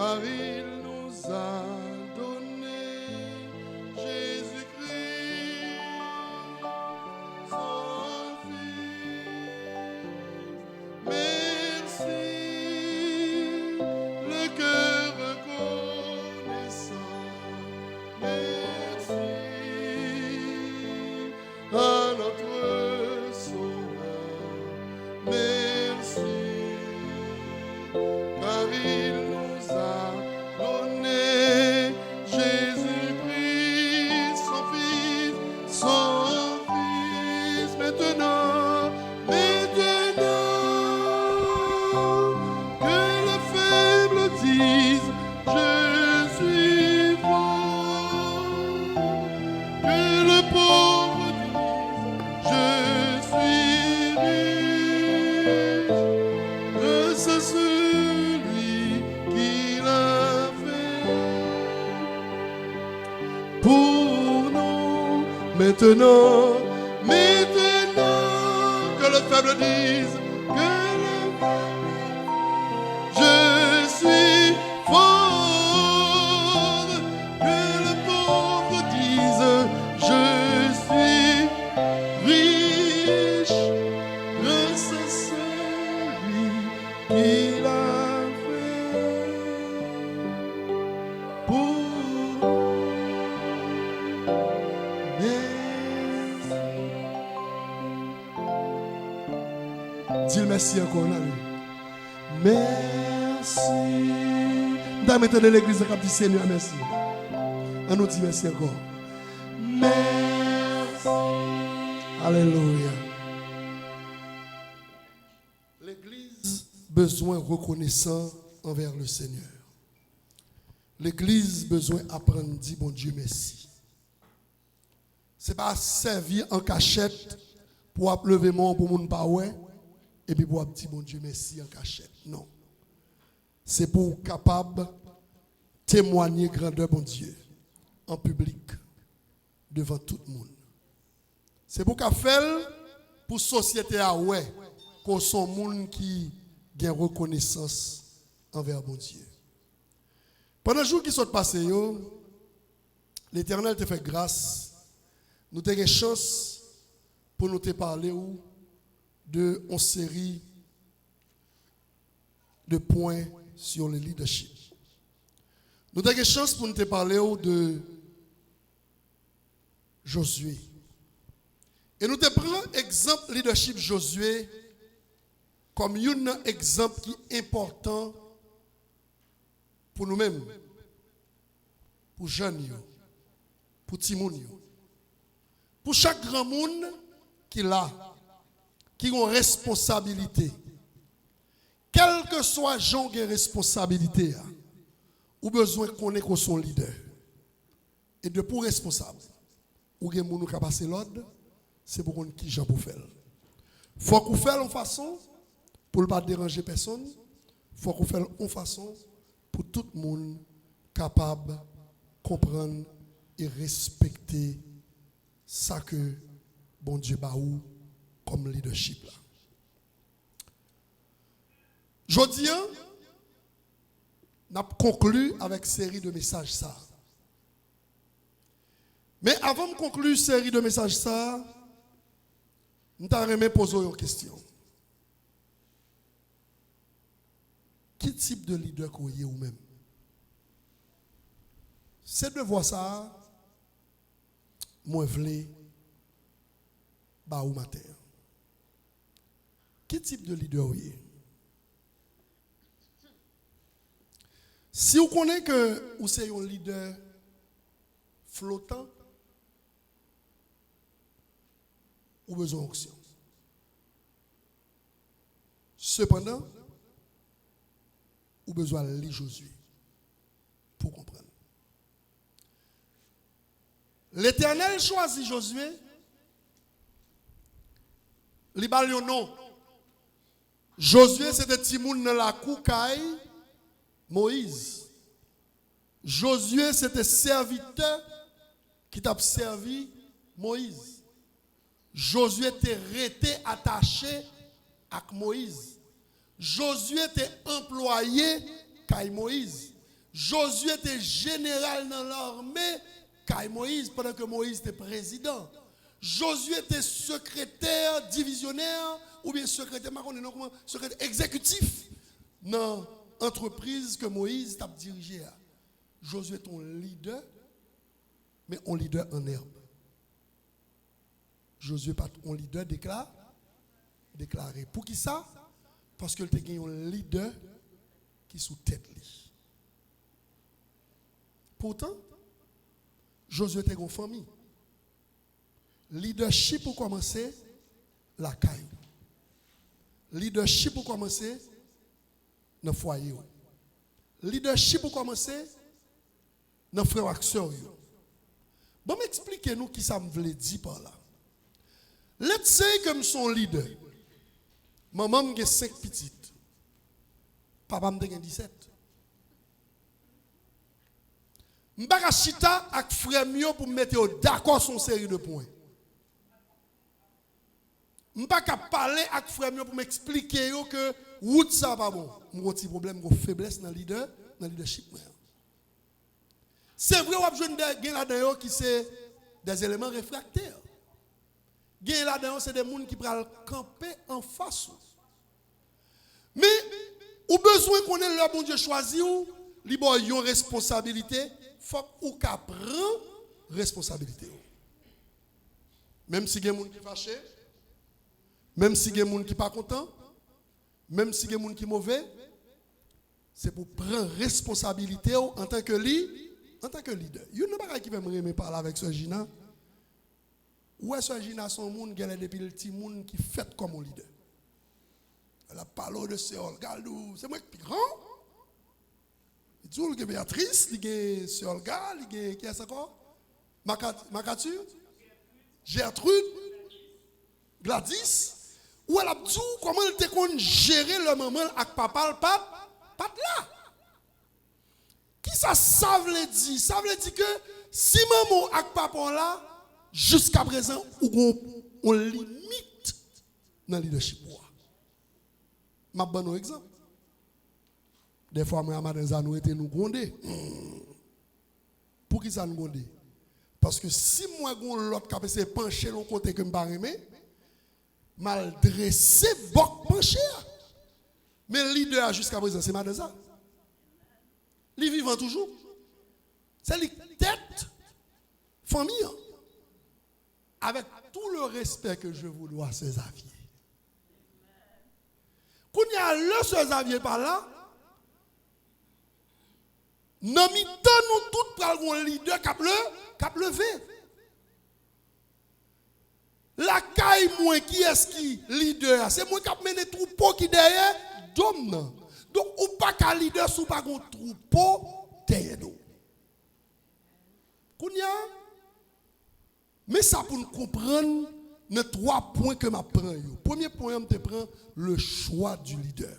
car il nous a donné Jésus-Christ, son Fils. Merci, le cœur reconnaissant. Merci à notre Sauveur. Merci, car il nous a donné Jésus-Christ, son Fils, son Fils. Maintenant, que le faible dise, je suis fort, que le pauvre dise, je suis riche, grâce à celui qui l'a fait pour nous. Maintenant, que le faible dise, je suis fort, que le pauvre dise, je suis riche, grâce à celui qui l'a fait pour merci. Dis merci encore, là. Merci. Nous mettons de l'église qui dit Seigneur, merci. On nous dit merci encore. Merci. Alléluia. L'église besoin reconnaissant envers le Seigneur. L'église besoin apprendre dire bon Dieu merci. C'est pas servir en cachette pour lever mon pour mon pas ouais et puis pour dire bon Dieu merci en cachette. Non. C'est pour capable témoigner grandeur bon Dieu en public devant tout le monde. C'est pour qu'a fait pour société à ouais qu'on son monde qui gagne reconnaissance envers bon Dieu. Pendant le jour qui sont passés, l'Éternel te fait grâce. Nous avons une chance pour nous te parler de une série de points sur le leadership. Nous avons une chance pour nous te parler de Josué. Et nous te prenons exemple leadership Josué comme un exemple qui est important pour nous-mêmes, pour jeunes, pour Timoun, pour chaque grand monde qui a une responsabilité. Quel que soit Jean qui a responsabilité, ou besoin de connaître son leader. Et de pour responsable, ou gen moun qui a passé l'ordre, c'est pour qu'on qui Jean pour faire. Faut qu'on fasse en façon pour ne pas déranger personne. Faut qu'on fasse en façon pour tout le monde capable de comprendre et respecter ça que bon Dieu baou comme leadership là. Jodi n'a conclu avec série de messages ça. Mais avant de conclure série de messages ça, nous t'aimerais poser une question. Quel type de leader qu'on est ou même? C'est de voir ça, moi vle ba ou matin. Quel type de leader vous êtes? Si vous connaissez que vous êtes un leader flottant, ou besoin d'action. Cependant, ou besoin de lire Josué pour comprendre. L'Éternel choisit Josué. Il a un nom. Josué, c'était Timoun dans la koukaï Moïse. Josué, c'était serviteur qui t'a servi Moïse. Josué était resté attaché à Moïse. Josué était employé par Moïse. Josué était général dans l'armée, car Moïse, pendant que Moïse était président. Josué était secrétaire divisionnaire, ou bien secrétaire, secrétaire exécutif dans l'entreprise que Moïse a dirigée. Josué est un leader, mais un leader en herbe. Josué n'est pas un leader déclaré. Pour qui ça? Parce que il y a un leader qui est sous tête. Pourtant, Josué était une famille. Leadership pour commencer, la caille. Leadership pour commencer, dans le foyer. Leadership pour commencer, dans le frère action. Bon, m'expliquez-nous qui ça me voulait dire par là. Let's say que je suis un leader. Maman a 5 petites. Papa a 17. Je ne vais pas chita avec frère mio pour me mettre d'accord sur une série de points. Je ne vais pas parler avec frère mio pour m'expliquer que route ça pas bon. Je un petit problème, une faiblesse dans le leadership. C'est vrai que je suis là-dedans qui c'est des éléments réfractaires. Gen là-dedans, c'est des gens qui prennent camper en face. Mais, ou besoin qu'on ait le bon Dieu choisi ou, li bon yon responsabilité, faut ou ka prend responsabilité. Même si gen moun qui fâché, même si gen moun qui pas content, même si gen moun qui mauvais, c'est pour prendre responsabilité en tant que leader. Yon ne pas qui va me parler avec ce Gina. Où est-ce que Gina son monde qui est depuis le petit monde qui fait comme un leader? Elle a parlé de Sœur Galou, c'est moi qui suis grand. Il dit que Béatrice, il y a Sœur Gal, il y a qui est-ce encore? Macatu, Gertrude, Gladys. Où elle a dit comment elle te gérer le moment avec papa, le pat là. Qui ça veut dire? Ça veut dire que si maman avec papa là, jusqu'à présent, on limite dans le leadership. Je vais vous donner un exemple. Des fois, moi, nous étions nous grondés. Pour qui ça nous grondés? Parce que si moi, l'autre qui a essayé de pencher l'autre côté que je ne pas aimer, mal dressé, bok penché. Mais le leader jusqu'à présent, c'est madame ça. Il vivant toujours. C'est la tête famille. Avec tout le respect que je vous dois, ces Xavier. Quand il y a le ce Xavier par là, nous nous tous pour un leader qui a levé. La caille, moi, qui est-ce qui leader? C'est moi qui a mené troupeau qui derrière, d'homme. Donc, ou pas qu'un leader sous pas un troupeau derrière nous. Kounya, mais ça pour nous comprendre les 3 points que je prends. Premier point, je prends le choix du leader.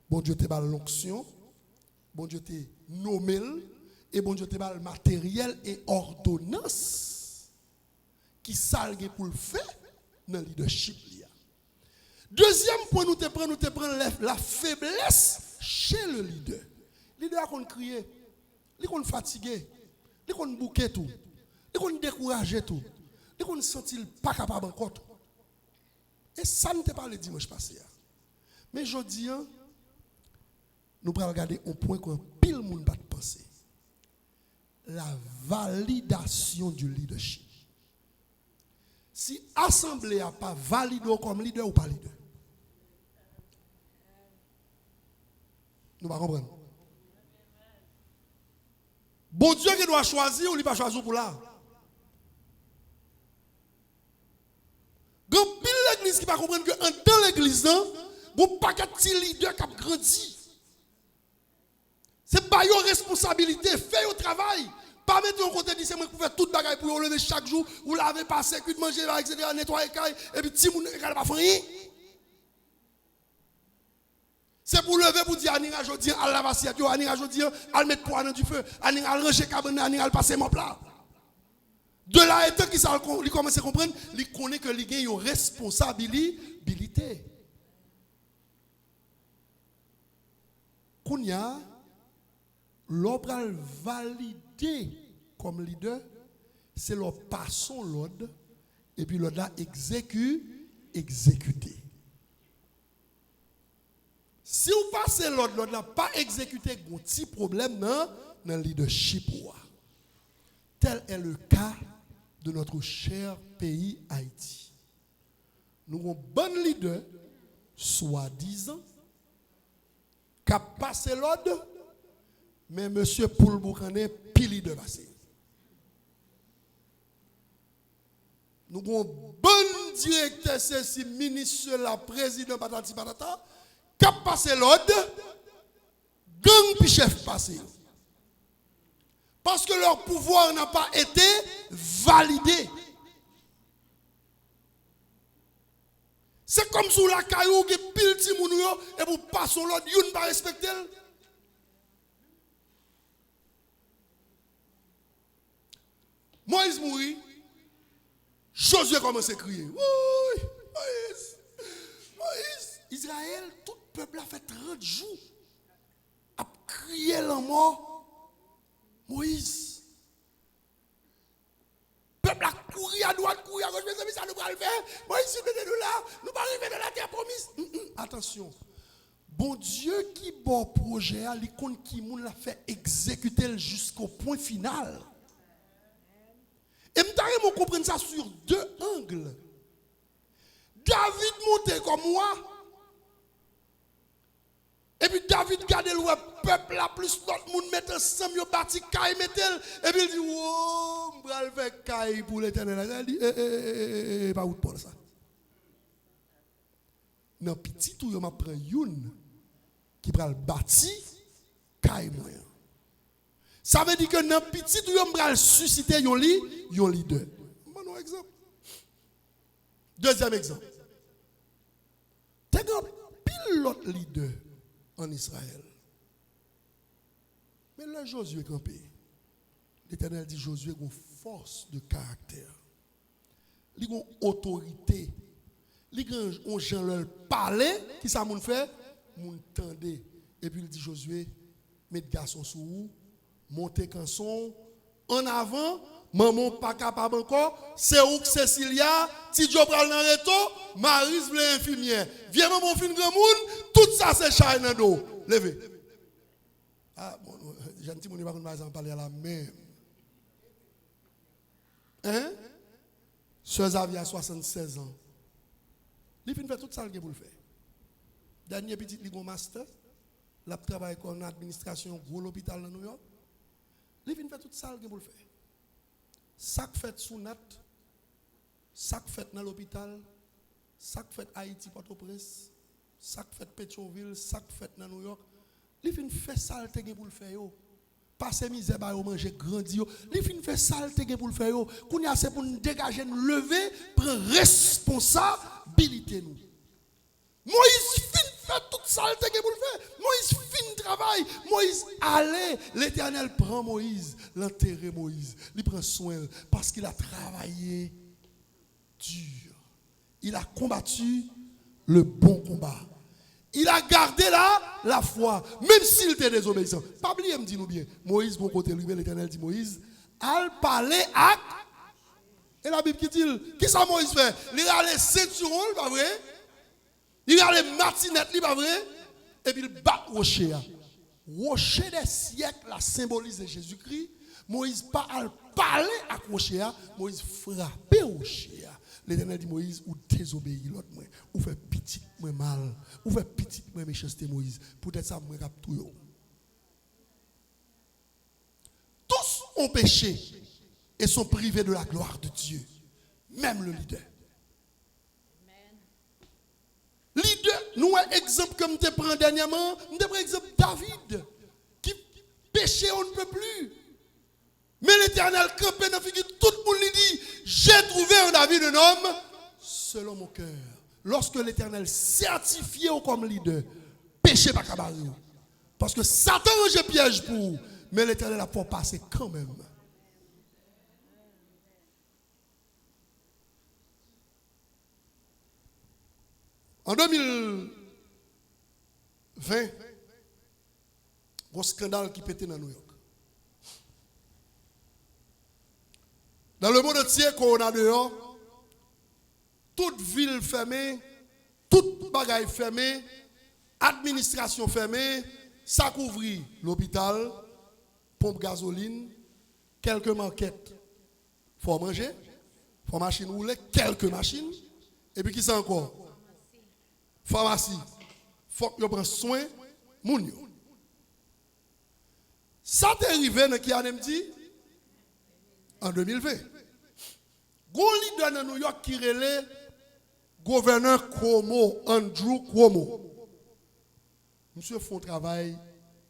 Bon Dieu te bat l'onction, bon Dieu te nommé, et bon Dieu te bat le matériel et ordonnance qui salgue pour le faire dans le leadership. Deuxième point, nous te prenons la faiblesse chez le leader. Le leader a crié, il a fatigué, il a bouqué tout, il a découragé tout, il a senti pas capable encore. Et ça ne t'a pas le dimanche passé. Mais je dis, nous allons regarder un point que pile le monde va penser. La validation du leadership. Si l'assemblée n'a pas validé comme leader ou pas leader. Nous ne comprenons pas. Bon Dieu qui doit choisir ou il ne va pas choisir pour là. Grand pile l'église qui va comprendre que dans l'église, il n'y a pas de leader qui a grandi. C'est pas une responsabilité, fait au travail. Pas mettre en côté, c'est moi qui faire toute bagaille pour lever chaque jour, ou laver, passer, cuire, manger, etc., nettoyer, et puis si vous ne pas faire. C'est pour lever pour dire, Aninga, je dis, à la vassiette, Aninga, je dis, à mettre poids dans du feu, Aninga, à ranger cabane, Aninga, à passer mon plat. De là, étant qu'il commence à comprendre, il connaît que il y a une responsabilité. Kounya, l'ordre validé comme leader, c'est leur passons l'ordre et puis l'ordre là exécuté. Si vous passez l'ordre n'a pas exécuté, il y a un petit problème dans le leadership. Tel est le cas de notre cher pays Haïti. Nous avons un bon leader, soi-disant, qui a passé l'ordre, mais M. Poul Boukane, pile leader passé. Nous avons un bon directeur, ceci, ministre, la président, patati patata, qui a passé l'ordre, gang puis chef passé. Parce que leur pouvoir n'a pas été validé. C'est comme sous la caillou qui pile ti moun yo et vous passez l'autre, yon pas respecter. Moïse mourit, Josué commence à crier. Oui, Moïse, Israël, tout le peuple a fait 30 jours à crier la mort. Moïse. Le peuple a couru à droite, couru à gauche, mes amis, ça nous va le faire. Moïse, nous là, nous pas arriver dans la terre promise. Attention. Bon Dieu qui bon projet, il compte qui moun l'a fait exécuter jusqu'au point final. Et je comprendre ça sur deux angles. David montait comme moi. Et puis David garde le peuple là, plus l'autre monde met ensemble, il bâti caille metel. Et puis il dit, oh, je vais faire caille pour l'éternel. Il dit, pas où pour ça. Dans petit tout, il m'a pris une qui prend le bâti caille moyen. Ça veut dire que dans petit tout, il m'a suscité un leader. Bon exemple. Deuxième exemple. Tu as pile l'autre leader en Israël. Mais là, Josué campé. L'Éternel dit Josué a une force de caractère. Il a une autorité. Il a un gens leur parler, qui ça moun fait? Moun tende. Et puis il dit Josué, mettez garçon sous vous, montez canson, en avant, maman pas capable encore, c'est où que Cécilia, Tidjo pral nan reto, Maris vle infirmière. Viens maman fin grand monde, tout ça c'est chay nan do. Levez. Ah bon, gentil moun pas konn en parler à la même. Hein? Sœur Zavia 76 ans. Il fin fait tout ça pour le faire. Dernier petit li gon master, la travaille comme administration gros l'hôpital dans New York. Il fin fait tout ça pour le faire. Ça fait sous Nat, ça fait dans l'hôpital, ça fait Haïti Port-au-Prince, ça fait Pétionville, ça fait dans New York. Il fin fait ça pour le faire yo. Passer misère ba yo manger grandi yo. Il fin fait ça pour le faire yo. Kounya c'est pour nous dégager, nous lever, prendre responsabilité nous. Moïse fin fait tout ça pour le faire. Moïse fin travail. Moïse allez, l'Éternel prend Moïse, l'enterrer Moïse. Il prend soin parce qu'il a travaillé dur. Il a combattu le bon combat. Il a gardé la foi, même s'il était désobéissant. Pas oublier, me dit nous bien. Moïse, bon côté lui, l'Éternel dit Moïse, al parler à. Et la Bible qui dit, qui ça Moïse fait? Il a les ceinturons, pas vrai? Il a les martinettes, pas vrai? Et puis il bat rocher. Rocher des siècles, la symbolise Jésus-Christ. Moïse pas al parler à rocher, Moïse frappait rocher. L'Éternel dit Moïse, ou désobéis l'autre moi, ou fait petit moi mal, ou fait petit moi méchanceté Moïse. Peut-être ça moi cap tout yo. Tous ont péché et sont privés de la gloire de Dieu, même le leader. Leader, nous un exemple comme tu prends dernièrement, nous prends exemple David qui péchait on ne peut plus. Mais l'Éternel campé dans figure, tout le monde lui dit, j'ai trouvé en David un homme selon mon cœur. Lorsque l'Éternel certifie comme leader, péché pas cabaret. Parce que Satan range piège pour vous, mais l'Éternel a pour passer quand même. En 2020, Gros scandale qui pétait dans New York. Dans le monde entier, corona dehors, toute ville fermée, toute bagaille fermée, administration fermée, ça couvrit l'hôpital, pompe gasoline, quelques marquettes. Faut manger, faut machine rouler, quelques machines. Et puis qui c'est encore? Pharmacie. Faut que prenne soin moun yo. Ça t'est arrivé dans qui a dit en 2020. Gon leader dans New York qui relait gouverneur Cuomo, Andrew Cuomo. Monsieur fait un travail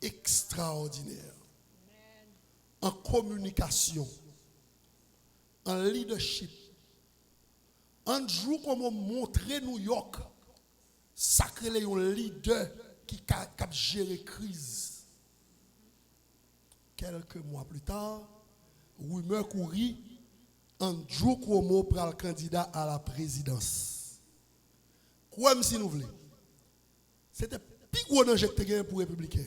extraordinaire en communication, en leadership. Andrew Cuomo montrer New York sacré un leader qui a géré crise. Quelques mois plus tard, rumeur courit, Andrew Cuomo prend le candidat à la présidence. Quoi si nous voulons? C'était plus gros danger que tu pour les républicains.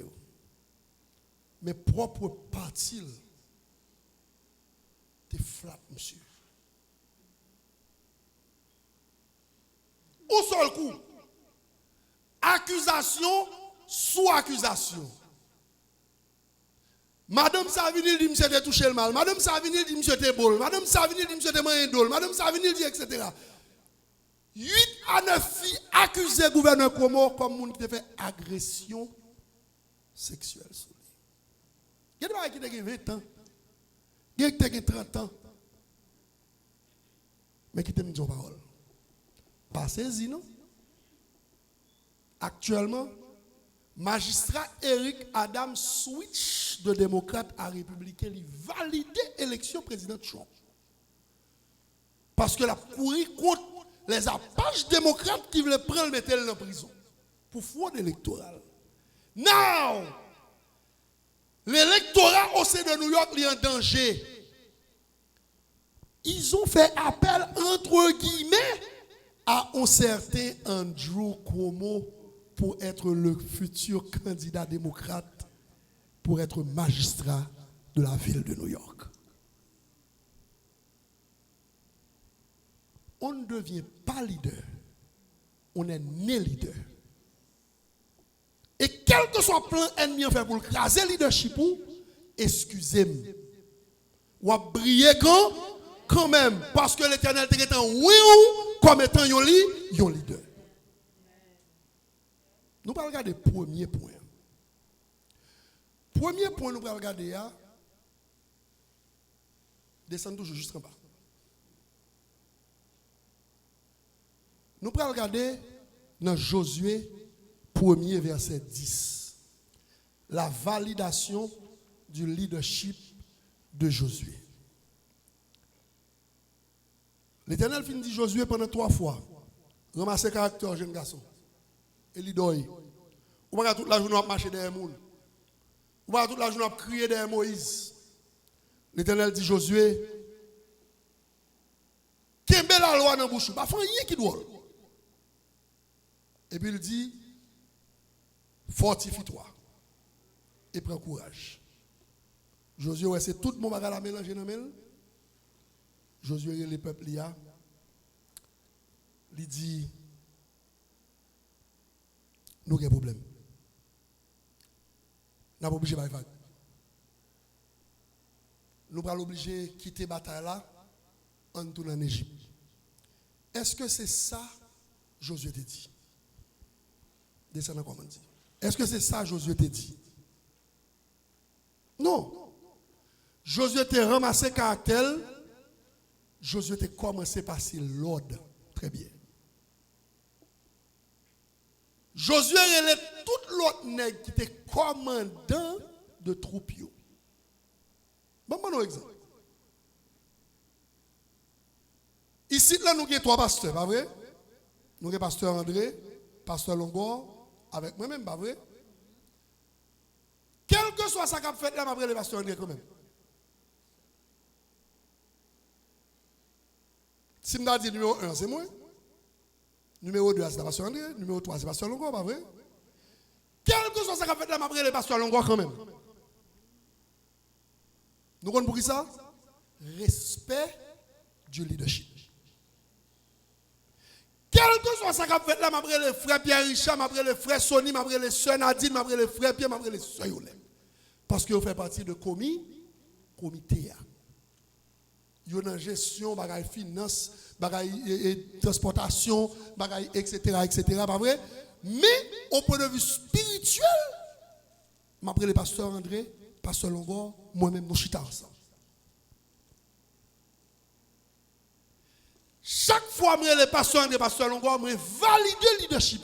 Mais propre parti, tu flat, monsieur. Au seul coup, accusation sous accusation. Madame Savini dit monsieur te touché le mal. Madame Savini dit monsieur te bol. Madame Savini dit monsieur te mangé d'ol. Madame Savini dit etc. 8 à 9 filles accusées gouverneur Cuomo comme monde qui fait agression sexuelle sur lui. Il y a des gens qui ont 20 ans. Il y a des gens qui ont 30 ans. Mais qui t'aiment dire parole. Passez-y, non? Actuellement, magistrat Eric Adam switch de démocrate à républicain, il valide l'élection président Trump. Parce que la couru contre les apaches démocrates qui veulent prendre le mettre en prison pour fraude électorale. Now, l'électorat au sein de New York est en danger. Ils ont fait appel entre guillemets à un certain Andrew Cuomo pour être le futur candidat démocrate pour être magistrat de la ville de New York. On ne devient pas leader, on est né leader. Et quel que soit le plan ennemi en fait pour craser le leadership, excusez-moi, ou à briller quand même, parce que l'Éternel est en oui comme étant un leader. Nous allons regarder le premier point. Premier point, nous allons regarder, descend toujours juste en bas. Nous allons regarder dans Josué 1er verset 10. La validation du leadership de Josué. L'Éternel finit dit Josué pendant 3 fois. Ramassez le caractère, jeune garçon. Et il dort. Ou pas toute la journée à marcher derrière moun. Ou pas toute la journée à crier derrière Moïse. L'Éternel dit Josué, qu'est-ce que la loi dans la bouche? Pas faire rien qui doit. Et puis il dit, fortifie-toi et prends courage. Josué, c'est tout mon bagage à mélanger dans le Josué, le peuple, il dit, nous avons un problème. Nous sommes obligés de faire. Nous sommes obligés de quitter la bataille là, en tournant en Égypte. Est-ce que c'est ça, Josué t'a dit? Descendant comme on dit. Est-ce que c'est ça, Josué t'a dit? Non. Josué t'a ramassé caractère. Josué t'a commencé à passer l'ordre. Très bien. Josué est tout l'autre nègre qui était commandant de troupes. Bon, un exemple. Ici, là, nous avons 3 pasteurs, pas vrai? Nous avons pasteur André, pasteur Longor, avec moi-même, pas vrai? Quel que soit ça qu'a fait là, après le pasteur André quand même. Si je dis numéro 1, c'est moi. Numéro 2, c'est pasteur André. Numéro 3, c'est pasteur Longor, pas vrai? Quel que soit ce qu'a fait là, m'a pris le pasteur Longois quand même. Nous comprenons pour qui ça? Respect du leadership. Quel que soit ce qu'a fait là, m'a pris le frère Pierre Richard, m'a pris le frère Sonny, m'a pris le soeur Nadine, m'a pris le frère Pierre, m'a pris le soeur Yolem. Parce que vous faites partie de comité. Vous avez une gestion, bagaille finance, bagaille transportation, bagaille etc. Pas vrai? Mais au point de vue spirituel, m'après le pasteur André, pasteur Longois, moi-même, nous chita ensemble. Chaque fois que le pasteur André, pasteur Longois, je valide le leadership.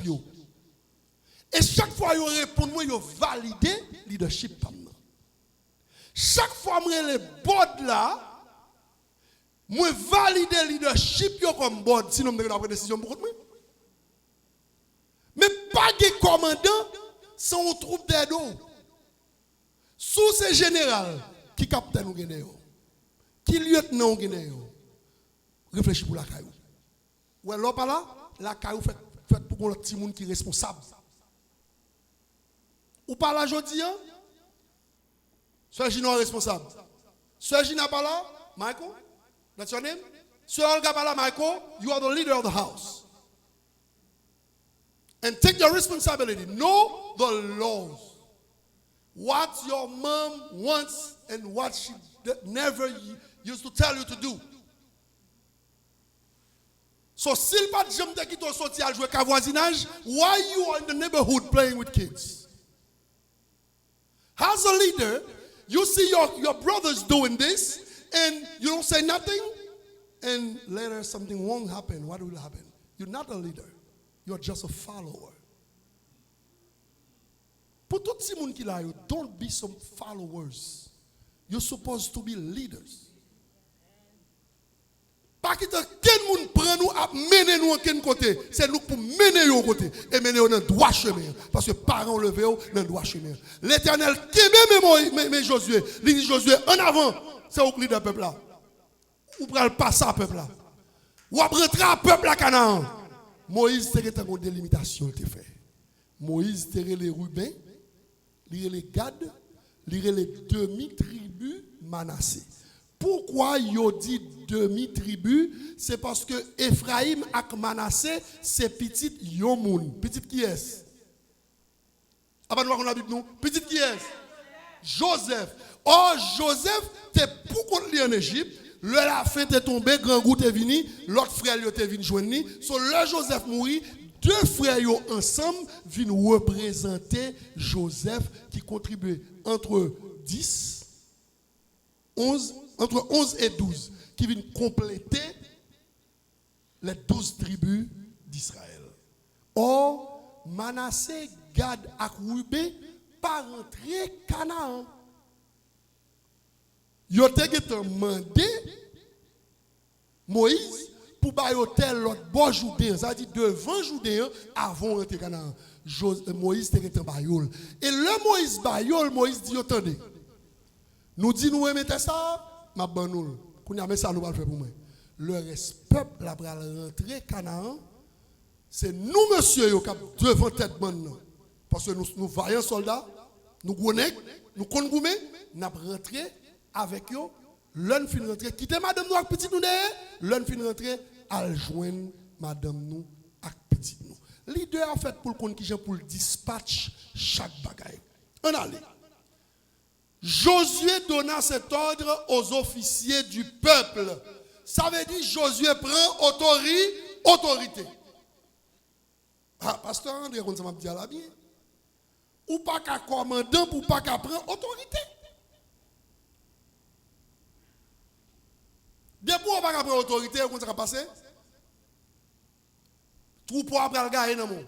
Et chaque fois que je réponds, je valide le leadership. Chaque fois que je le board là, je valide le leadership comme board, sinon je vais prendre décision pour moi. Mais pas de commandant sans troupe d'aide. Sous ces général, qui capitaine ou gagne, qui lieutenant ou gagne, réfléchis pour la caillou. Ou alors par là, la caillou fait pour le petit monde qui est responsable. Ou par là, je dis, Sœur Gino est responsable. Sœur Gina pas là, Michael, that's your name? Sœur Olga pas là, Michael, you are the leader of the house. And take your responsibility. Know the laws. What your mom wants and what she never used to tell you to do. So, s'il pas de jambes qui t'ont sorti à jouer qu'à voisinage, why you are in the neighborhood playing with kids? As a leader, you see your brothers doing this and you don't say nothing, and later something won't happen. What will happen? You're not a leader. You're just a follower. Pour tout le monde qui là, don't be some followers. You're supposed to be leaders. Pas que quel monde prend nous à mener nous en quel côté, c'est nous pour mener au côté et mener dans le droit chemin parce que parents levé dans le droit chemin. L'Éternel qui même Josué, il dit Josué en avant, c'est au leader peuple là. Ou pral passer à peuple là. Ou rentrer à peuple à Canaan. Moïse c'était une délimitation il fait. Moïse c'était les Ruben, les Gad, les demi-tribus Manassé. Pourquoi il dit demi-tribu? C'est parce que Ephraim et Manassé, c'est petit Yomoun. Petit qui est? Ah ben nous avons la Bible nous. Petit qui est? Joseph. Or Joseph, t'es pour qu'on lit en Égypte. Le la fin t'est tombé, grand goût est venu, l'autre frère t'est venu joindre. So le Joseph mourit, deux frères ensemble viennent représenter Joseph qui contribue entre 11 et 12, qui viennent compléter les 12 tribus d'Israël. Or, Manassé, Gad et Ruben pas rentrer Canaan. Ils ont demandé Moïse pour bailler l'autre bon Joudéen, ça dit devant Joudéen avant de rentrer Canaan. Moïse était en baillol. Et le Moïse baillol, Moïse dit attendez. Nous dit nous mettez ça, ma bonne qu'on a mis ça nous va le faire pour moi. Le reste peuple la va rentrer Canaan. C'est nous monsieur yo cap devant tête bonne. Parce que nous vaillants soldats, nous connaissons, nous connaissons, nous rentré avec eux, l'un fin rentrer, quitter madame nous avec petit nous derrière, l'un fin rentrer à joindre madame nous avec petit nous. Leader en fait pour le compte qui pour le dispatch chaque bagaille. On allait. Josué donna cet ordre aux officiers du peuple. Ça veut dire Josué prend autorité. Ah, pasteur André, on m'a dit à la bien. Ou pas qu'à commandant, ou pas qu'à prendre autorité. Depuis on pas qu'à prendre autorité, comment ça va passer? Tout pour après le gars dans mon.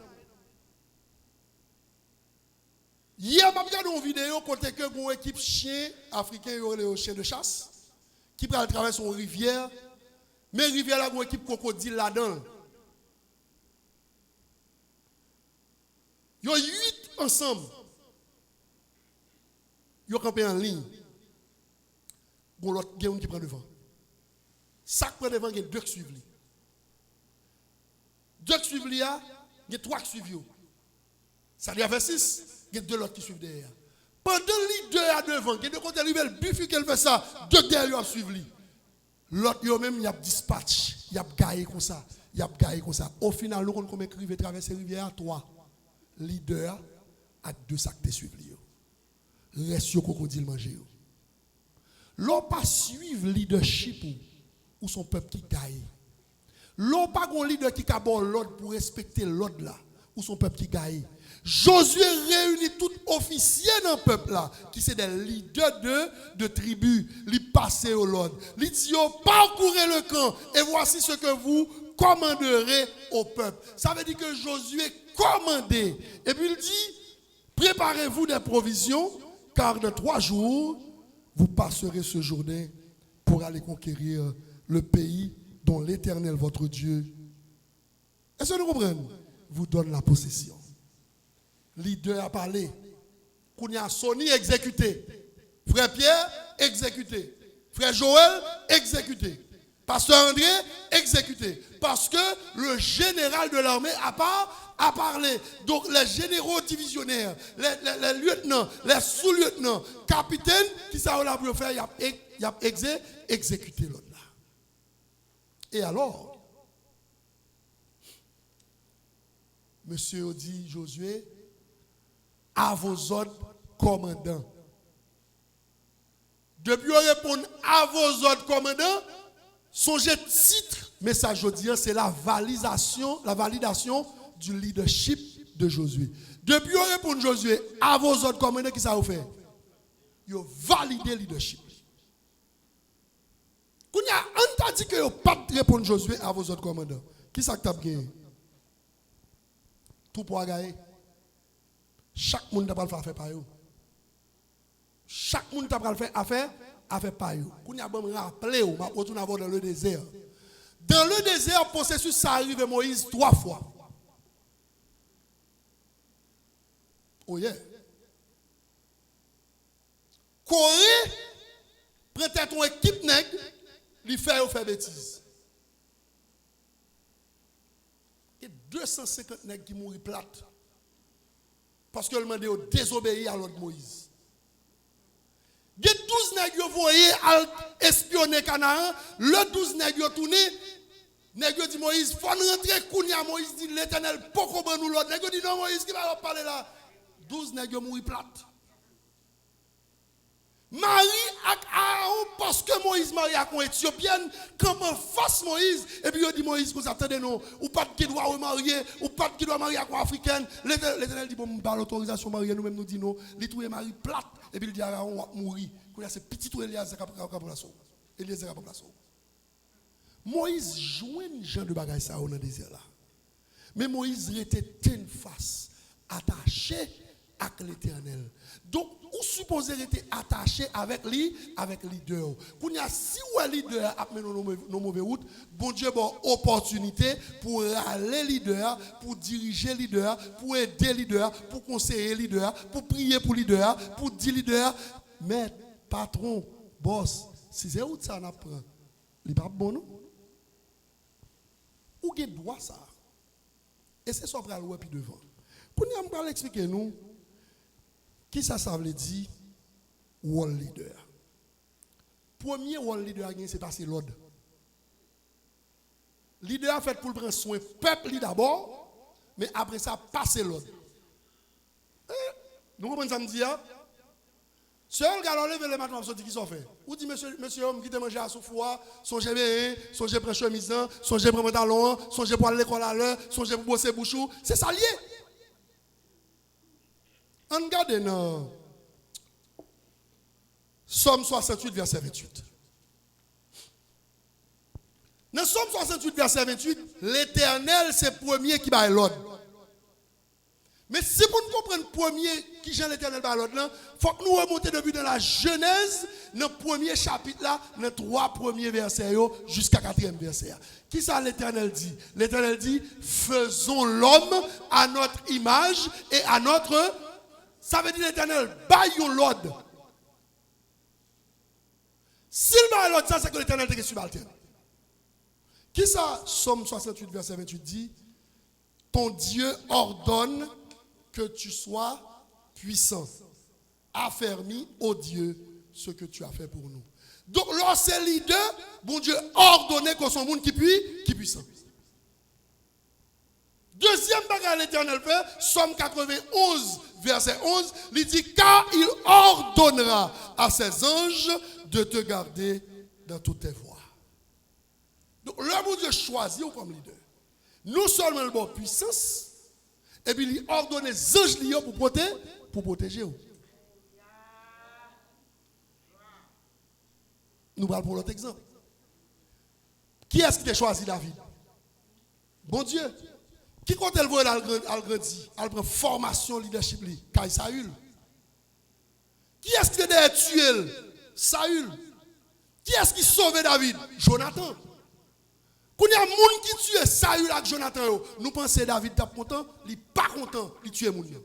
Hier, je regardé une vidéo côté que une équipe chien africain, les chiens de chasse, qui prend traverser une rivière, mais rivière là, une équipe crocodile là-dedans. Il y a 8 ensemble. Ils ont campé en ligne. Bon, l'autre, il y a un qui prend devant. Ça qui prend devant, il y a 2 qui suivent. 2 qui suivent, il y a 3 qui suivent. Ça dit avec 6. il y a deux autres qui suivent derrière. Pendant les deux à devant, il y a deux côtés, le biffi qu'elle fait ça, deux derrière suivent lui. L'autre, il même, il y a dispatch, il y a gaillé comme ça, il y a gaillé comme ça. Au final, nous, comme écrivait traverser la rivière, trois leaders à deux sacs de suivre lui. Reste au crocodile manger. L'on pas suivre leadership ou son peuple qui gagne. L'on pas un leader qui a l'ordre pour respecter l'ordre là, ou son peuple qui gagne. Josué réunit tout officier dans le peuple là, qui c'est des leaders de tribus. Il passe au l'ordre. Il dit, parcourez le camp et voici ce que vous commanderez au peuple. Ça veut dire que Josué commandait. Et puis il dit, préparez-vous des provisions, car dans 3 jours, vous passerez ce Jourdain pour aller conquérir le pays dont l'Éternel, votre Dieu, est-ce que nous comprenons? Vous donne la possession. Leader a parlé. Kounia Sony exécuté. Frère Pierre exécuté. Frère Joël exécuté. Pasteur André exécuté. Parce que le général de l'armée a parlé. Donc les généraux divisionnaires, les lieutenants, les sous-lieutenants, capitaines, qui savent la pour faire, il a exécuté l'autre là. Et alors, monsieur dit Josué, à vos ordres, commandants. Depuis on répond à vos ordres, commandants, songez titre, message aujourd'hui, c'est la validation du leadership de Josué. Depuis on répond Josué, à vos ordres, commandants, qui ça vous fait? Vous validez le leadership. Quand on t'a dit que vous ne pas répondre Josué à vos ordres, commandants, qui ça que tu as gagné? Tout pour gagner. Chaque monde n'a faire par eux. Chaque monde n'a faire affaire par eux. Quand on a bon rappelé, on va retourner dans le désert. Dans le désert, le processus ça arrive à Moïse 3 fois. Oh yeah. Corée prend ton équipe nègre, lui fait bêtise. Il y a 250 nègres qui mourent plates. Parce que le demandé de désobéir à l'ordre de Moïse. Il y a 12 nègres qui voyaient espionner Canaan. Le 12 nègres qui tourné. Nègres dit Moïse, il faut rentrer Kounia. Moïse dit l'Éternel, pourquoi nous l'autre? Nègres dit non, Moïse, qui va parler là? 12 nègres mourent plates. Marie avec Aaron, parce que Moïse marie avec une Éthiopienne, comment face Moïse, et puis il dit Moïse, vous attendez non, ou pas qui doit remarier, ou pas qui doit marier avec une Africaine. L'Éternel dit, bon, par l'autorisation mariée, nous-mêmes nous dit non, il trouve Marie plate, et puis il dit Aaron va mourir. Il y a ce petit tout Elias qui a Moïse joue une genre de bagaille ça dans le désert là. Mais Moïse était une face attaché à l'Éternel. Donc, vous supposez être attaché avec lui, avec leader. Si vous êtes leader, après nos mauvaises routes, bon Dieu, bon opportunité pour aller leader, pour diriger leader, pour aider leader, pour conseiller leader, pour prier pour leader, pour dire leader, mais patron, boss, si c'est où ça n'apprend, il n'est pas bon, non? Ou il doit ça? Et c'est ça pour aller puis devant. Pour nous expliquer nous, qui ça veut dire world leader. Premier world leader c'est passer l'ordre. Leader fait pour prendre soin peuple d'abord, mais après ça passer l'ordre. Nous comprenons ça me dit seul gars lever le matin on dit qui sont fait. Ou dit monsieur homme qui te manger à soufoua, songez bien, songez prendre chemise, songez prendre pantalon, songez pour aller à l'école à l'heure, songez pour bosser bouchou, c'est ça lié. On regarde dans Somme 68, verset 28. Dans Somme 68, verset 28, l'Éternel, c'est le premier qui bat l'ordre. Mais si vous ne comprenez premier qui gère l'Éternel par l'ordre, il faut que nous remontions depuis dans la Genèse, dans le premier chapitre, là, dans les 3 premiers versets jusqu'à 4e verset. Qui ça l'Éternel dit? L'Éternel dit, faisons l'homme à notre image et à notre... Ça veut dire l'Éternel, baillons l'ordre. S'il baille l'ordre, ça c'est que l'Éternel est subalterne. Qui ça, Somme 68, verset 28 dit, ton Dieu ordonne que tu sois puissant, affermis, ô Dieu, ce que tu as fait pour nous. Donc, lorsque c'est leader, bon Dieu ordonné qu'on soit un monde qui puissant. Deuxième bagage l'Éternel fait, Somme 91, verset 11, il dit, car il ordonnera à ses anges de te garder dans toutes tes voies. Donc, là, bon Dieu choisit comme leader. Non seulement le bon puissance, et puis il ordonne les anges pour protéger. Nous parlons pour l'autre exemple. Qui est-ce qui a choisi David? Bon Dieu. Qui compte elle voit elle grandit, elle prend formation leadership li, Kai Saül. Qui est-ce qui a tué Saül? Qui est-ce qui sauve David? Jonathan. Quand il y a des gens qui tuent Saül avec Jonathan, nous pensons que David est content, il n'est pas content, il tue les gens.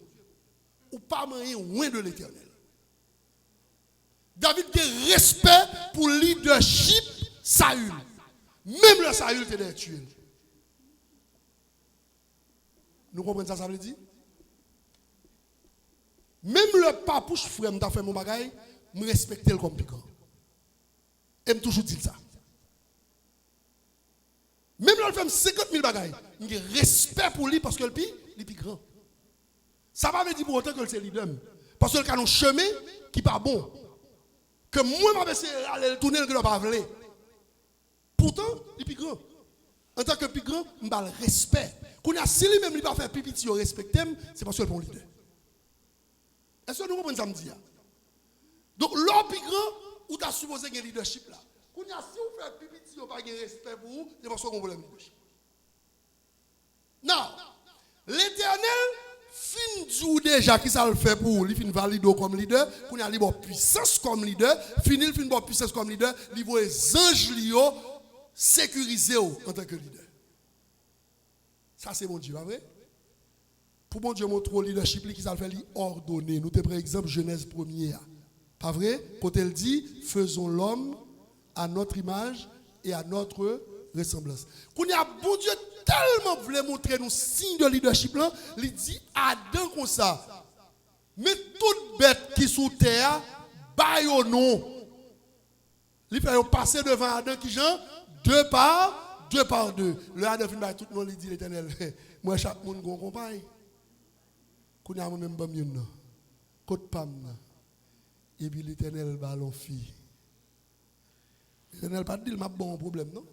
Ou pas moyen loin de l'Éternel. David a respect pour le leadership Saül. Même le Saül était tué. Nous comprenons ça veut dire? Même le papouche frère m'a fait mon bagage, me respecter comme piquant. Et me toujours dire ça. Même là, il fait 50 000 bagages. Il a respect pour lui parce que le plus grand. Ça ne veut pas dire pour autant que c'est leader. Parce que le a un chemin qui n'est pas bon. Que moi, je vais aller tourner le pas voulu. Pourtant, il est plus grand. En tant que plus grand, je vais le respect. Si lui-même il ne pas faire pipi, il respecte, c'est parce que c'est bon leader. Est-ce que nous comprenons ça me dit? Donc, l'homme plus grand, ou tu as supposé qu'il y a un leadership là. Si vous faites pipi, si vous n'avez pas de respect pour vous, c'est parce que vous avez un leadership. Non. L'Éternel fin déjà qui ça le fait pour vous. Il fin valide comme leader, qu'on a une puissance comme leader, finit une bonne puissance comme leader, il voit les anges sécuriser en tant que leader. Ça c'est mon Dieu, pas vrai? Pour mon Dieu montrer le leadership qui ça le fait ordonner. Nous te prenons exemple Genèse 1er. Pas vrai? Quand elle dit faisons l'homme à notre image et à notre ressemblance. Quand il y a bon Dieu tellement voulu montrer nos signes de leadership là, il dit Adam comme ça. Mais toute bête qui sous terre, baille au nom. Il fait passer devant Adam qui genre deux par deux. Le Adam fin baille tout le monde il dit l'Éternel. Moi chaque monde gon compagne. Quand il y a même bon mieux non. Côte pam. Et puis l'Éternel ballon fille. L'Éternel pas dit m'a bon problème non.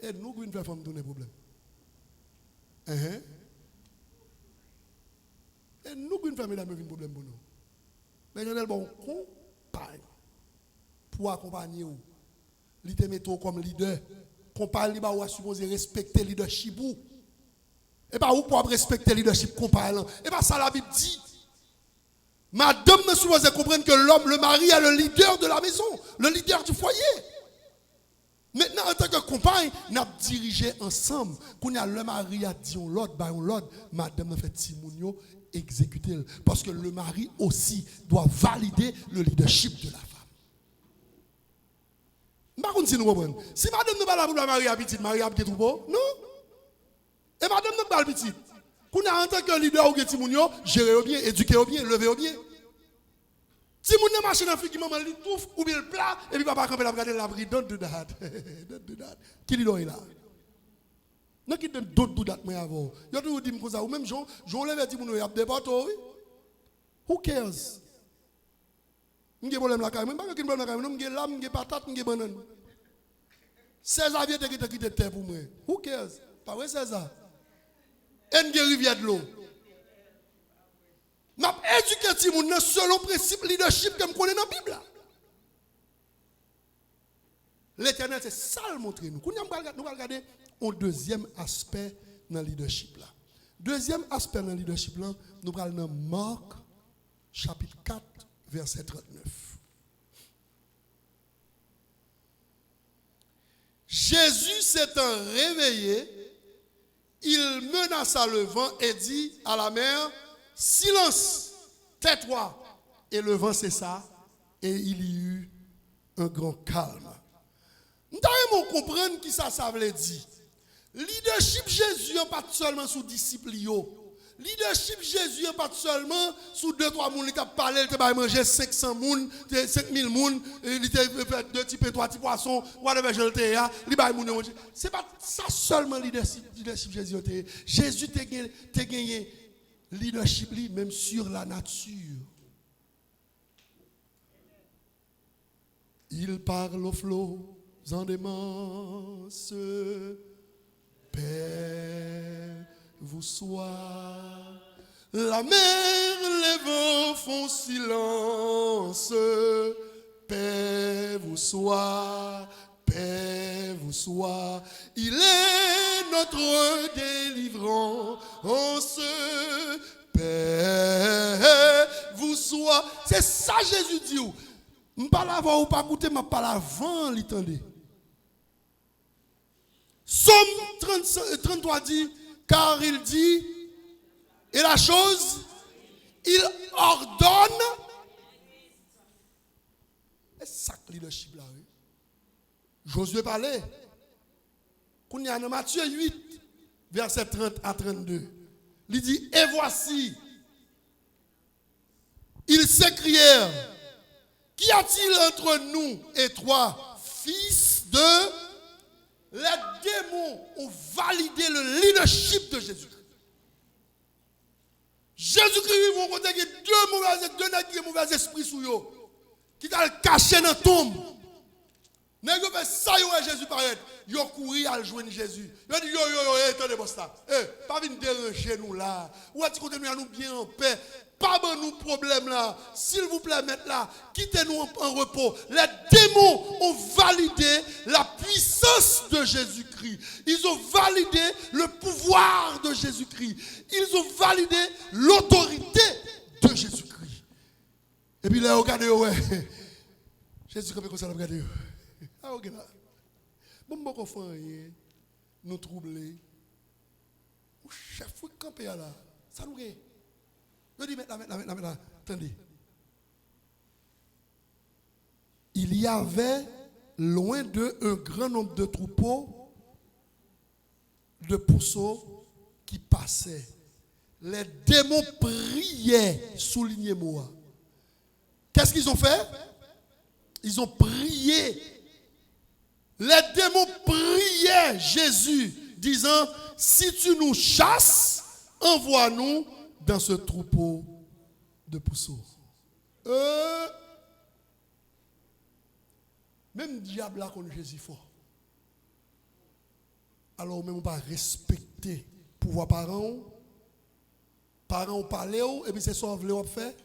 Et nous qui faire femme donner problème. Et nous qui faire mesdames un problème pour nous. L'Éternel bon compagne pour accompagner vous. Il te met comme leader. Compagne ba ou supposé respecter leadership ou. Et pas ou pour respecter leadership compagne. Et pas ça la Bible dit. Madame ne supposé comprendre que l'homme, le mari est le leader de la maison, le leader du foyer. Maintenant, en tant que compagne, nous avons dirigé ensemble. Quand le mari a dit l'autre, madame a fait Timounio exécuter. Parce que le mari aussi doit valider le leadership de la femme. Par contre, si nous comprenons, si madame ne parle pas pour le mari à petit, mari à petit troupeau, non. Et madame ne parle petit. Quand en tant que leader ou Timounio, gérer bien, éduquer bien, lever bien. Si vous ne marchez dans le flic, maman lui touffe, ou bien le plat, et puis papa camper la regarder la brise, don't do that. Don't do that. Qui dit là? Non, qui donne don't do that, moi avant. Yo tout dit comme ça, ou même Jean lève dit mon y a des bateaux, oui. Who cares? M'gé problème la caille, même pas que problème la caille, m'gé lame, m'gé patate, m'gé banane. César vient te quitter terre pour moi. Who cares? Pas vrai César? Et m'gé rivière de l'eau. Je vais éduquer les gens selon le principe leadership que je connais dans la Bible. L'Éternel, c'est ça le montrer nous. Nous allons regarder un deuxième aspect dans le leadership. Deuxième aspect dans le leadership, nous allons dans Marc, chapitre 4, verset 39. Jésus s'étant réveillé, il menaça le vent et dit à la mer, silence, tais-toi. Et le vent cessa et il y eut un grand calme. Nous devons comprendre qui ça veut dire. Leadership Jésus n'est pas seulement sous disciple. Leadership Jésus n'est pas seulement sous 2-3 personnes, il a parlé, il a mangé 500 personnes, 5000 personnes, il a fait 2 petits pains, 3 petits poissons, whatever je le dis, il a manger. Ce n'est pas ça seulement leadership Jésus. Jésus a gagné leadership même sur la nature. Il parle aux flots en démence. Paix vous soit. La mer, les vents font silence. Paix vous soit. Paix vous soit. Il est notre délivrance. Paix vous soit. C'est ça Jésus dit. Je ne parle pas avant ou pas écouter, mais je parle avant l'entendre. Somme 33 dit, car il dit, et la chose, il ordonne. C'est ça que leadership là. Josué parlait. Quand il y a dans Matthieu 8, verset 30 à 32, il dit, et voici, ils s'écrièrent, qu'y a-t-il entre nous et toi, fils de... Les démons ont validé le leadership de Jésus-Christ. Jésus-Christ, ils vont côté que deux mauvais esprits sous eux, qui t'a caché dans la tombe. Nèg fait ça yo Jésus paraît. Yo couru à joindre Jésus. Yo dit yo attendez bon ça. Pas venir déranger nous là. Ou est-ce que nous bien en paix. Pas bon nous problème là. S'il vous plaît mettez là, quittez-nous en repos. Les démons ont validé la puissance de Jésus-Christ. Ils ont validé le pouvoir de Jésus-Christ. Ils ont validé l'autorité de Jésus-Christ. Et puis là regardez ouais. Jésus comme ça regardez. Ah, ok là. Bon, qu'on fait rien, nous troubler. Ou chef, faut camper là. Ça nous est. Je dis, maintenant. Attendez. Il y avait loin d'eux un grand nombre de troupeaux, de pourceaux qui passaient. Les démons priaient, soulignez-moi. Qu'est-ce qu'ils ont fait? Ils ont prié. Les démons priaient Jésus, disant, si tu nous chasses, envoie-nous dans ce troupeau de pourceaux. Même diable là contre Jésus fort. Alors même on pas respecter pouvoir parents parler et puis c'est ça que vous fait.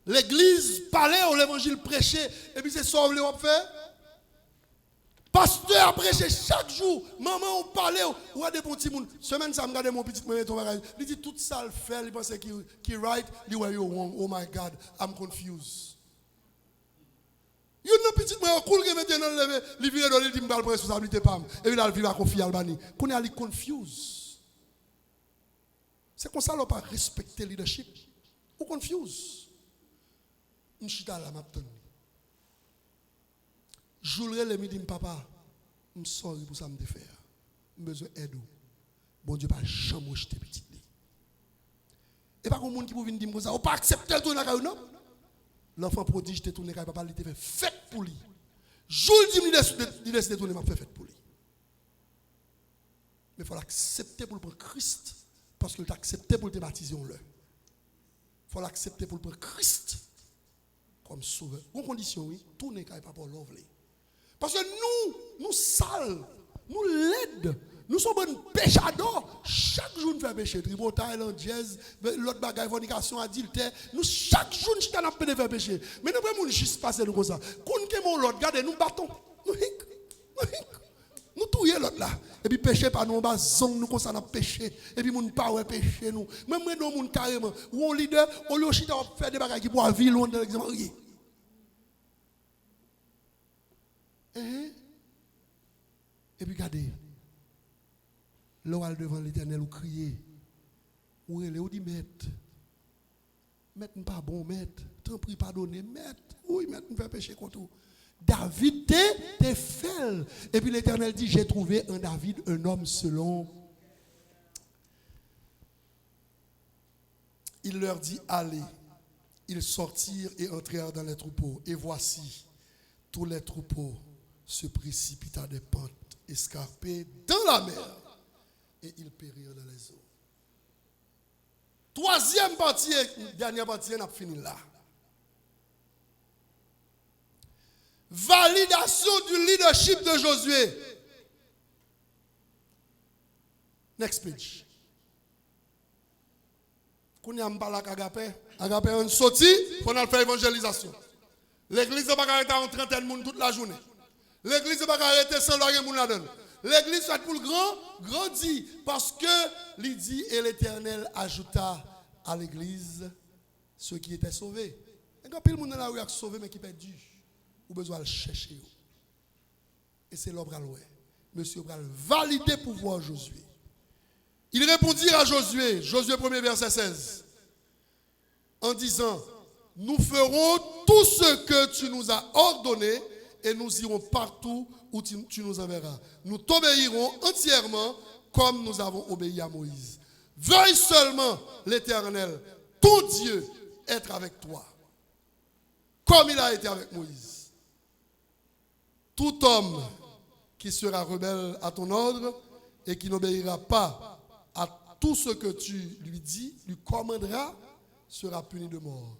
L'église parlait, l'évangile prêchait et puis c'est ça que vous fait. Pasteur a prêché chaque jour. Maman, on parlait. Ou a des bons petits monde. Semaine, ça me regarde mon petit moment. Il dit tout ça le fait. Il pense qu'il right. Il dit, oh my God, I'm confused. Il y a un petit moment cool qui maintenant levé. Il vient dans le dit, je responsabilité pas. Et il a le à confier à Albanie. Qu'on est confused. C'est comme ça qu'on n'a pas respecté le leadership. Ou confused. Je suis là, je Joulerai le midi, papa, je suis sorry pour ça me faire. Je besoin d'aide. Bon Dieu, pas jamais jeter petit. Et pas comme monde qui peut venir dire ça, on pas accepter le tourner à non. L'enfant prodige te tourner à papa, il te fait fête pour lui. Joule dit il laisse te tourner m'a fait fête pour lui. Mais il faut l'accepter pour le prendre Christ parce qu'il t'a accepté pour te baptiser en l'heure. Il faut l'accepter pour le prendre Christ comme sauveur. En condition oui, tourner à papa lovely. Parce que nous sales, nous laides, nous sommes des péchadors. Chaque jour nous faisons péché. Tripotail, jazz, l'autre bagaille, fornication, adultère. Nous chaque jour nous faisons péché. Mais nous ne pouvons pas juste passer comme ça. Quand nous avons l'autre, regardez, nous battons. Nous touillons l'autre là. Et puis péché par nous, nous comme ça, nous péché. Et puis nous pas ouais péché nous. Même nous, nous carrément. Ou on leader, on lui faire des bagailles qui pour vivre loin de l'examen. Et puis regardez, l'oral devant l'Éternel ou crier, ou dit maître, maître n'est pas bon, maître, t'en prie pardonner, maître, oui maître nous fait pécher contre vous. David t'es fait. Et puis l'Éternel dit, j'ai trouvé en David un homme selon. il leur dit, allez. Ils sortirent et entrèrent dans les troupeaux. Et voici, tous les troupeaux se précipitèrent des pentes escarpées dans la mer. Et ils périrent dans les eaux. Troisième partie, dernière partie, on a fini là. Validation du leadership de Josué. Next page. Quand on parle avec Agapé, on sorti pour faire évangélisation. L'église ne va pas arrêter en trentaine de monde toute la journée. L'église ne va pas arrêter sans l'argent de la l'église fait pour le grandir parce que il dit et l'Éternel ajouta à l'église ceux qui étaient sauvés. Et quand le monde dans la rue est sauvé mais qui perdu, ou besoin de le chercher. Et c'est l'homme Monsieur va valider pouvoir Josué. Il répondit à Josué, Josué 1er verset 16, en disant, nous ferons tout ce que tu nous as ordonné et nous irons partout où tu nous enverras. Nous t'obéirons entièrement comme nous avons obéi à Moïse. Veuille seulement l'Éternel, ton Dieu, être avec toi, comme il a été avec Moïse. Tout homme qui sera rebelle à ton ordre et qui n'obéira pas à tout ce que tu lui dis, lui commanderas, sera puni de mort.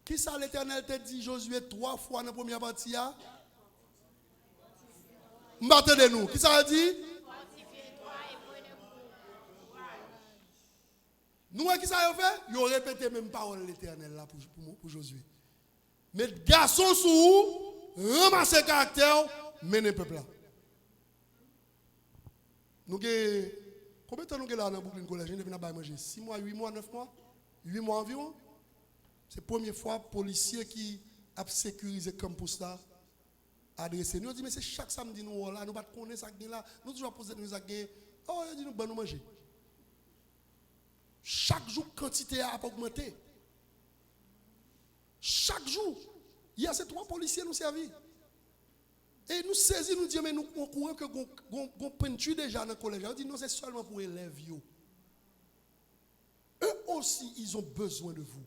Qui ça l'Éternel t'a dit Josué 3 fois dans la première partie? M'attendez-nous. Qui ça a dit? Nous, qui ça a fait? Ils ont répété même parole l'Éternel là pour Josué. Mais garçon sous ramasser caractère, mener peuple là. Nous combien de temps nous sommes là dans Brooklyn College? Nous avons manger 6 mois, 8 mois, 9 mois, 8 mois environ. C'est la première fois policier qui a sécurisé comme pour ça adressé. Nous dit mais c'est chaque samedi nous là, nous pas connaître ça là, nous toujours poser nous ça gain. Oh, il dit nous bon nous manger. Chaque jour quantité a augmenté. Chaque jour, il y a ces 3 policiers nous servis. Et nous saisissons, nous disons, mais nous courons que nous peinture déjà dans le collège. On dit non, c'est seulement pour les élèves. Eux aussi, ils ont besoin de vous.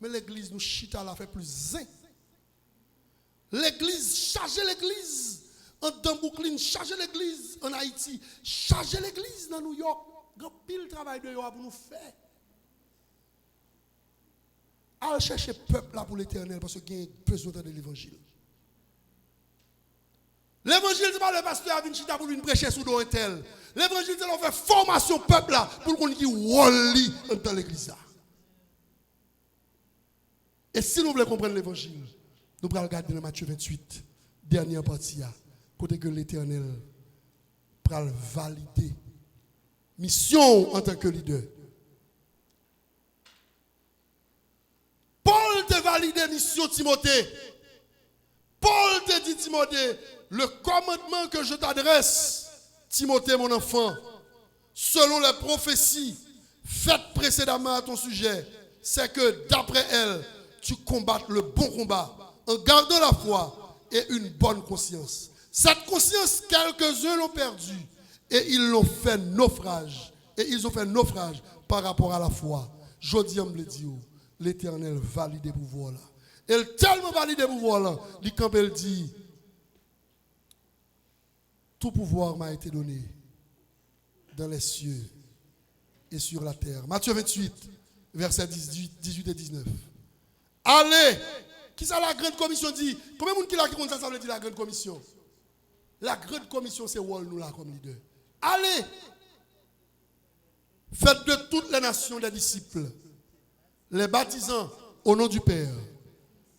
Mais l'église nous chita la fait plus zin. L'église, chargez l'église. En Brooklyn, chargez l'église. En Haïti, chargez l'église dans New York. Il y a pile travail de pour nous faire. Allez chercher peuple là pour l'éternel parce qu'il y a besoin de l'évangile. L'évangile, c'est pas le pasteur a venu chita pour lui prêcher sous un tel. L'évangile, c'est faire formation peuple là pour qu'on qui woli dans l'église là. Et si nous voulons comprendre l'évangile, nous allons regarder dans Matthieu 28, dernière partie, côté que l'Éternel va valider mission en tant que leader. Paul te valide mission Timothée. Paul te dit Timothée, le commandement que je t'adresse, Timothée mon enfant, selon les prophéties faites précédemment à ton sujet, c'est que d'après elles, tu combattes le bon combat en gardant la foi et une bonne conscience. Cette conscience, quelques-uns l'ont perdue et ils l'ont fait naufrage. Et ils ont fait naufrage par rapport à la foi. Je dis à me le dire, l'Éternel valide le pouvoir là. Elle tellement valide le pouvoir là, elle dit, tout pouvoir m'a été donné dans les cieux et sur la terre. Matthieu 28, versets 18 et 19. Allez, qui ça la grande commission dit? Combien de monde qui l'a dit ça veut dire la grande commission? La grande commission c'est Wall nous là comme leader. Allez, faites de toutes les nations des disciples, les baptisant au nom du Père,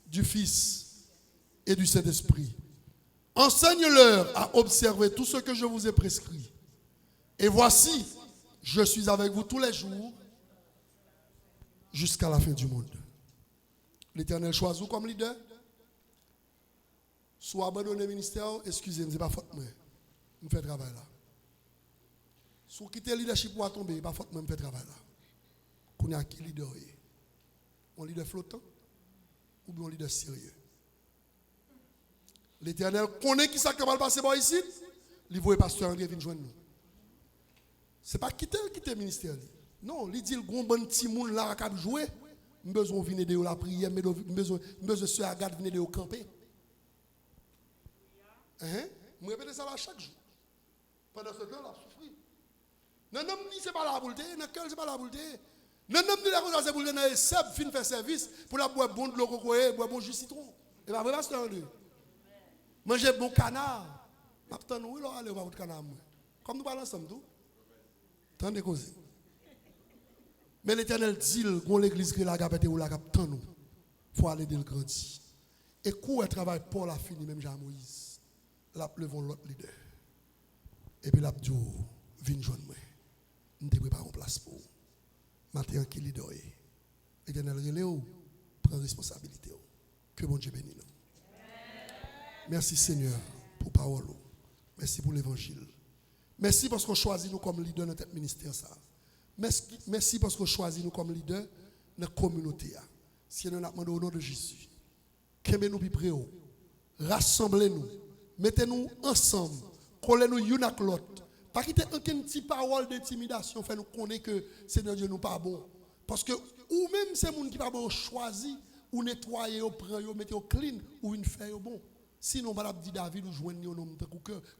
du Fils et du Saint-Esprit. Enseigne-leur à observer tout ce que je vous ai prescrit. Et voici, je suis avec vous tous les jours jusqu'à la fin du monde. L'Éternel choisit comme leader. Soit abandonné le ministère, excusez-moi, ce n'est pas faute moi. Je fais travail là. Soit quitter le leadership pour tomber, ce n'est pas faute moi, je fais travail là. Qu'on a qui leader? Un leader flottant ou bien un leader sérieux? L'Éternel connaît qui ça qui va passer par ici. Il voit le pasteur André venir joindre nous. Ce n'est pas quitter le ministère. Non, il dit le grand bon petit monde là qui a joué. Besoin de venir de la prière, besoin de se Agathe venir de camper. Je répète ça là chaque jour. Pendant ce temps, là, souffrir. Non, non, c'est pas la boule, non, c'est pas la boule. Non, non, la cosa c'est pour le dans seb fin faire service pour la boire bon de l'eau cocoé, boire bon jus citron. Et pas vrai pasteur lui. Manger bon canard. M'attend nous là aller voir canard moi. Comme nous parlons ensemble tout. Tendez cause. Mais l'Éternel dit qu'on l'église qui la gapete ou la captant nous. Faut aller de le grandir. Et quoi travail Paul a fini même Jean Moïse. Là levons l'autre leader. Et puis là dit viens joindre moi. Nous te préparons place pour. Maintenant qui leader est. L'Éternel relève prend responsabilité. Que bon Dieu bénisse nous. Merci Seigneur pour parole. Merci pour l'évangile. Merci parce qu'on choisit nous comme leader dans notre ministère ça. Merci parce qu'on choisit nous comme leader dans la communauté. Si nous avons demandé au nom de Jésus, qu'aimez-nous plus près, rassemblez-nous, mettez-nous ensemble, collez-nous l'un avec l'autre. Pas quitter aucune petite parole d'intimidation, fait nous connaître que Seigneur Dieu nous pas bon. Parce que, ou même ces gens qui pas bon, choisi, ou nettoyer, ou prendre, ou mettre au clean, ou une faire bon. Sinon, on dit David, ou joindre au nom de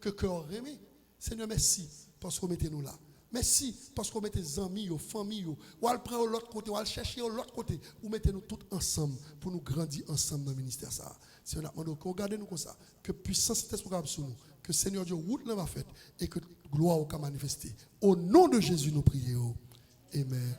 que cœur aimé. Seigneur, merci parce que vous mettez nous là. Merci parce que vous mettez des amis, des familles, ou à prendre l'autre côté, ou à chercher l'autre côté, ou mettez nous tous ensemble pour nous grandir ensemble dans le ministère. Si on a demandé que regardez-nous comme ça, que puissance est sur nous, que Seigneur Dieu route la fait et que gloire au manifester. Au nom de Jésus, nous prions. Amen.